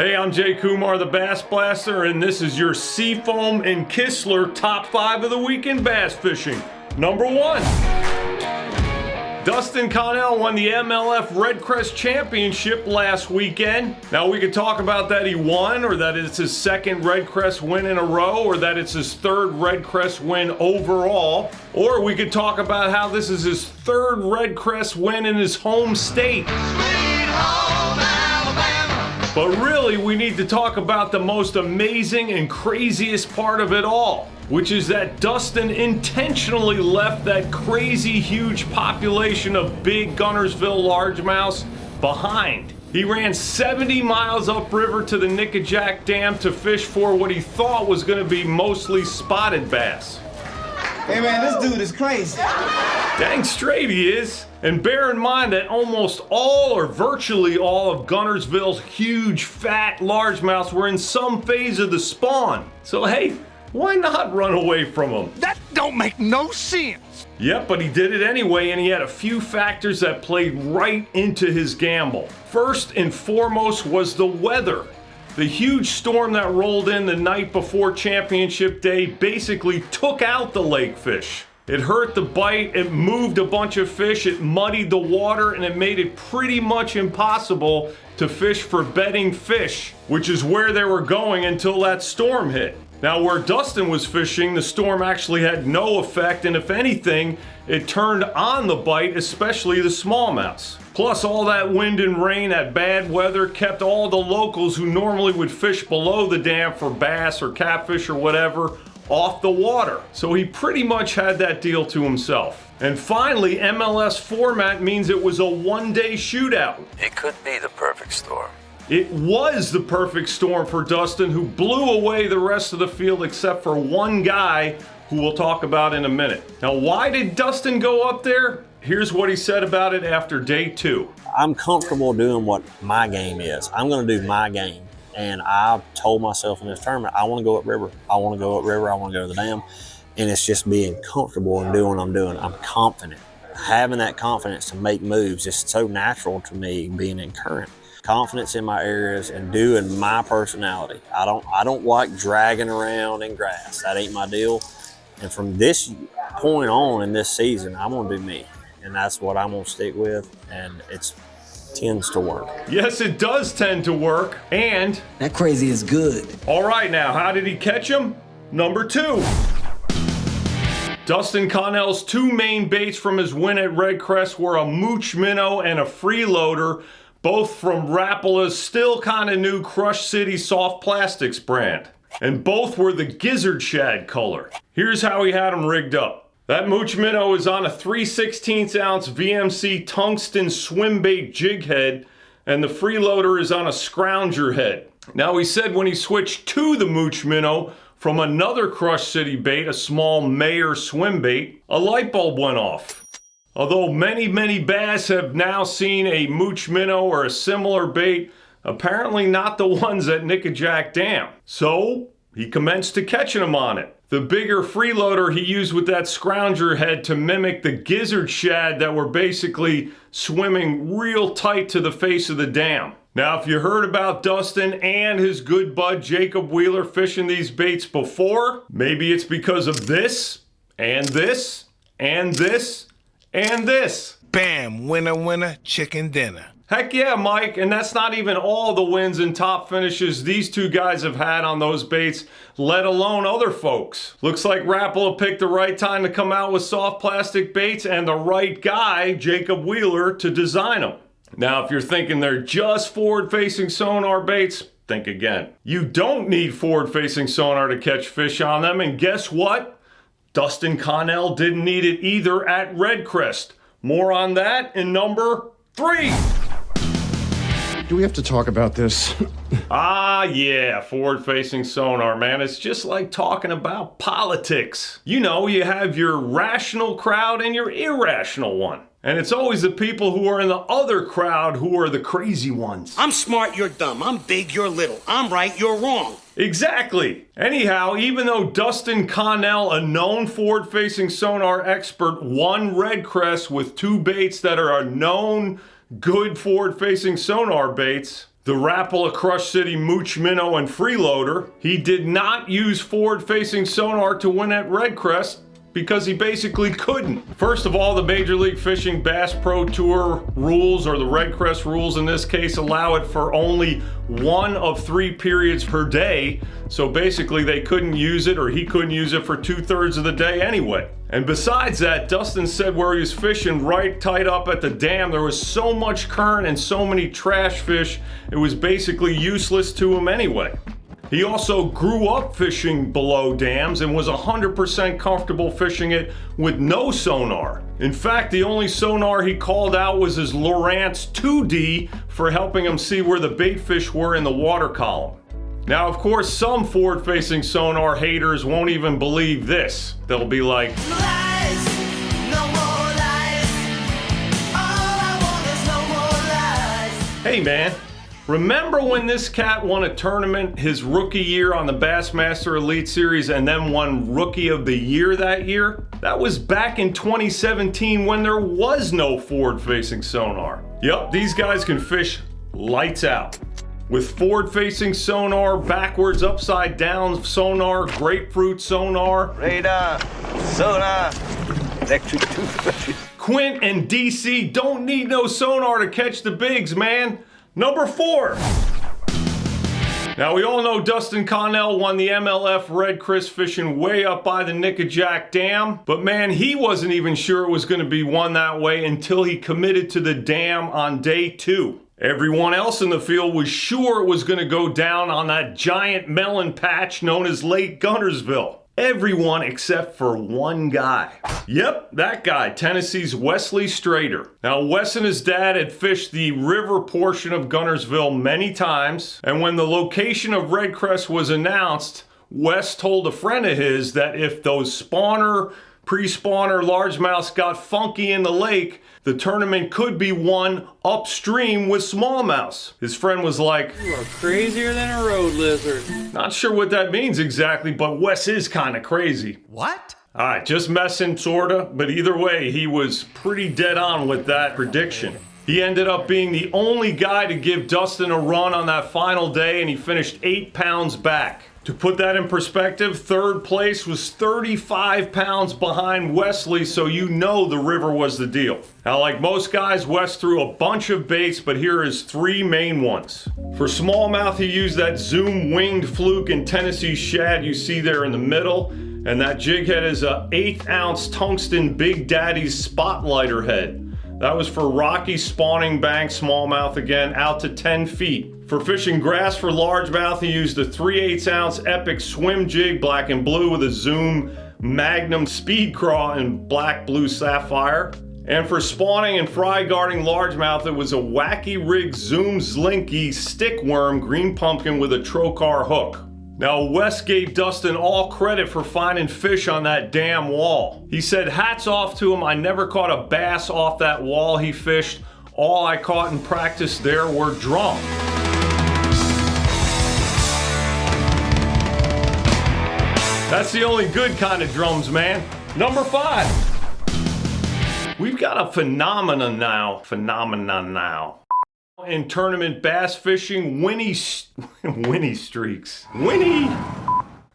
Hey, I'm Jay Kumar, the BassBlaster, and this is your Seafoam and Kistler top 5 of the week in bass fishing. Number 1. Dustin Connell won the MLF Redcrest Championship last weekend. Now we could talk about that he won, or that it's his second Redcrest win in a row, or that it's his third Redcrest win overall, or we could talk about how this is his third Redcrest win in his home state. But really, we need to talk about the most amazing and craziest part of it all, which is that Dustin intentionally left that crazy huge population of big Guntersville largemouths behind. He ran 70 miles upriver to the Nickajack Dam to fish for what he thought was going to be mostly spotted bass. Hey man, this dude is crazy. Dang straight he is. And bear in mind that almost all or virtually all of Guntersville's huge, fat largemouths were in some phase of the spawn. So hey, why not run away from them? That don't make no sense. Yep, but he did it anyway, and he had a few factors that played right into his gamble. First and foremost was the weather. The huge storm that rolled in the night before championship day basically took out the lake fish. It hurt the bite, it moved a bunch of fish, it muddied the water, and it made it pretty much impossible to fish for bedding fish, which is where they were going until that storm hit. Now, where Dustin was fishing, the storm actually had no effect, and if anything, it turned on the bite, especially the smallmouths. Plus, all that wind and rain, that bad weather, kept all the locals who normally would fish below the dam for bass or catfish or whatever off the water. So he pretty much had that deal to himself. And finally, MLS format means it was a one-day shootout. It could be the perfect storm. It was the perfect storm for Dustin, who blew away the rest of the field except for one guy who we'll talk about in a minute. Now, why did Dustin go up there? Here's what he said about it after day 2. I'm comfortable doing what my game is. I'm going to do my game. And I told myself in this tournament, I want to go upriver. I want to go upriver. I want to go to the dam. And it's just being comfortable and doing what I'm doing. I'm confident. Having that confidence to make moves is so natural to me being in current. Confidence in my areas and doing my personality. I don't like dragging around in grass. That ain't my deal. And from this point on in this season, I'm going to do me. And that's what I'm going to stick with. And it tends to work. Yes, it does tend to work. And That crazy is good. all right, now, how did he catch him? Number 2. Dustin Connell's 2 main baits from his win at Redcrest were a mooch minnow and a freeloader, both from Rapala's still kind of new CrushCity soft plastics brand. And both were the gizzard shad color. Here's how he had them rigged up. That mooch minnow is on a 3/16 ounce VMC tungsten swim bait jig head, and the freeloader is on a scrounger head. Now, he said when he switched to the mooch minnow from another CrushCity bait, a small Mayer swim bait, a light bulb went off. Although many bass have now seen a mooch minnow or a similar bait, apparently not the ones at Nickajack Dam. So he commenced to catching them on it. The bigger freeloader he used with that scrounger head to mimic the gizzard shad that were basically swimming real tight to the face of the dam. Now, if you heard about Dustin and his good bud Jacob Wheeler fishing these baits before, maybe it's because of this, and this, and this, and this. Bam, winner, winner, chicken dinner. Heck yeah, Mike, and that's not even all the wins and top finishes these 2 guys have had on those baits, let alone other folks. Looks like Rapala picked the right time to come out with soft plastic baits and the right guy, Jacob Wheeler, to design them. Now, if you're thinking they're just forward-facing sonar baits, think again. You don't need forward-facing sonar to catch fish on them, and guess what? Dustin Connell didn't need it either at Redcrest. More on that in number 3. Do we have to talk about this? Ah, yeah, forward-facing sonar, man. It's just like talking about politics. You know, you have your rational crowd and your irrational one. And it's always the people who are in the other crowd who are the crazy ones. I'm smart, you're dumb. I'm big, you're little. I'm right, you're wrong. Exactly. Anyhow, even though Dustin Connell, a known forward-facing sonar expert, won Redcrest with 2 baits that are a known good forward-facing sonar baits, the Rapala, CrushCity, Mooch Minnow, and Freeloader. He did not use forward-facing sonar to win at Redcrest because he basically couldn't. First of all, the Major League Fishing Bass Pro Tour rules, or the Redcrest rules in this case, allow it for only 1 of 3 periods per day. So basically they couldn't use it, or he couldn't use it for 2/3 of the day anyway. And besides that, Dustin said where he was fishing right tight up at the dam, there was so much current and so many trash fish, it was basically useless to him anyway. He also grew up fishing below dams and was 100% comfortable fishing it with no sonar. In fact, the only sonar he called out was his Lowrance 2D for helping him see where the bait fish were in the water column. Now, of course, some forward-facing sonar haters won't even believe this. They'll be like, Lies, no more lies. All I want is no more lies. hey man, remember when this cat won a tournament his rookie year on the Bassmaster Elite Series and then won Rookie of the Year that year? That was back in 2017 when there was no forward-facing sonar. Yup, these guys can fish lights out. With forward-facing sonar, backwards, upside down sonar, grapefruit sonar. Radar, sonar, electric toothbrushes. Quint and DC don't need no sonar to catch the bigs, man. Number 4. Now we all know Dustin Connell won the MLF Redcrest fishing way up by the Nickajack Dam, but man, he wasn't even sure it was going to be won that way until he committed to the dam on day 2. Everyone else in the field was sure it was going to go down on that giant melon patch known as Lake Guntersville. Everyone except for one guy. Yep, that guy, Tennessee's Wesley Strader. Now, Wes and his dad had fished the river portion of Guntersville many times, and when the location of Redcrest was announced, Wes told a friend of his that if those spawner, pre-spawner largemouths got funky in the lake, the tournament could be won upstream with smallmouths. His friend was like, "You are crazier than a road lizard." Not sure what that means exactly, but Wes is kind of crazy. What? Alright, just messing sorta, but either way, he was pretty dead on with that prediction. He ended up being the only guy to give Dustin a run on that final day, and he finished 8 pounds back. To put that in perspective, 3rd place was 35 pounds behind Wesley, so you know the river was the deal. Now, like most guys, Wes threw a bunch of baits, but here is 3 main ones. For smallmouth, he used that Zoom winged fluke and Tennessee shad you see there in the middle, and that jig head is a 1/8 ounce tungsten Big Daddy's Spotlighter head. That was for rocky spawning bank smallmouth again, out to 10 feet. For fishing grass for largemouth, he used a 3/8 ounce Epic swim jig, black and blue, with a Zoom Magnum Speed Craw in black blue sapphire. And for spawning and fry guarding largemouth, it was a wacky rig Zoom Slinky stickworm green pumpkin with a trocar hook. Now, Wes gave Dustin all credit for finding fish on that damn wall. He said, hats off to him, I never caught a bass off that wall he fished. All I caught in practice there were drum. That's the only good kind of drums, man. Number 5. We've got a phenomenon now. In tournament bass fishing, Winnie streaks.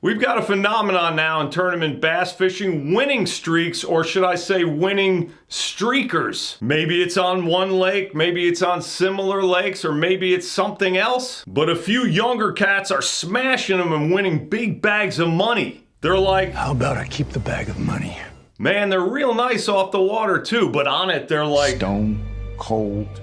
We've got a phenomenon now in tournament bass fishing, winning streaks, or should I say winning streakers. Maybe it's on one lake, maybe it's on similar lakes, or maybe it's something else. But a few younger cats are smashing them and winning big bags of money. They're like, How about I keep the bag of money? man, they're real nice off the water too, but on it they're like Stone cold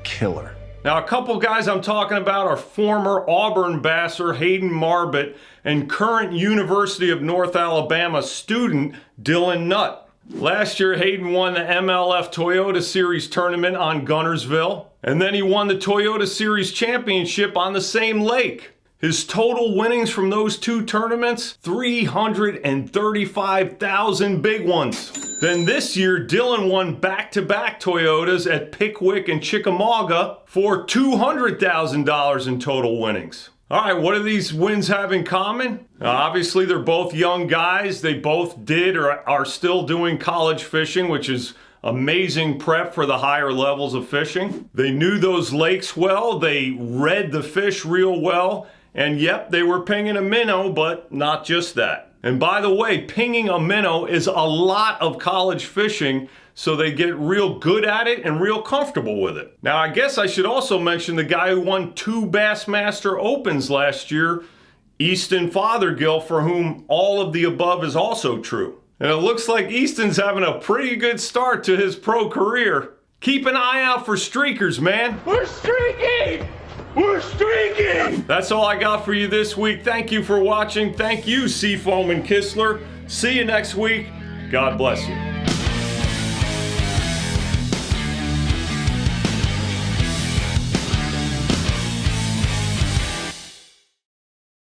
killer. Now, a couple guys I'm talking about are former Auburn basser Hayden Marbett and current University of North Alabama student Dylan Nutt. Last year, Hayden won the MLF Toyota Series tournament on Guntersville, and then he won the Toyota Series Championship on the same lake. His total winnings from those 2 tournaments, 335,000 big ones. Then this year, Dylan won back-to-back Toyotas at Pickwick and Chickamauga for $200,000 in total winnings. All right, what do these wins have in common? Obviously, they're both young guys. They both did or are still doing college fishing, which is amazing prep for the higher levels of fishing. They knew those lakes well, they read the fish real well, and yep, they were pinging a minnow, but not just that. And by the way, pinging a minnow is a lot of college fishing, so they get real good at it and real comfortable with it. Now, I guess I should also mention the guy who won 2 Bassmaster Opens last year, Easton Fothergill, for whom all of the above is also true. And it looks like Easton's having a pretty good start to his pro career. Keep an eye out for streakers, man. We're streaking! We're streaking! That's all I got for you this week. Thank you for watching. Thank you, Seafoam and Kistler. See you next week. God bless you.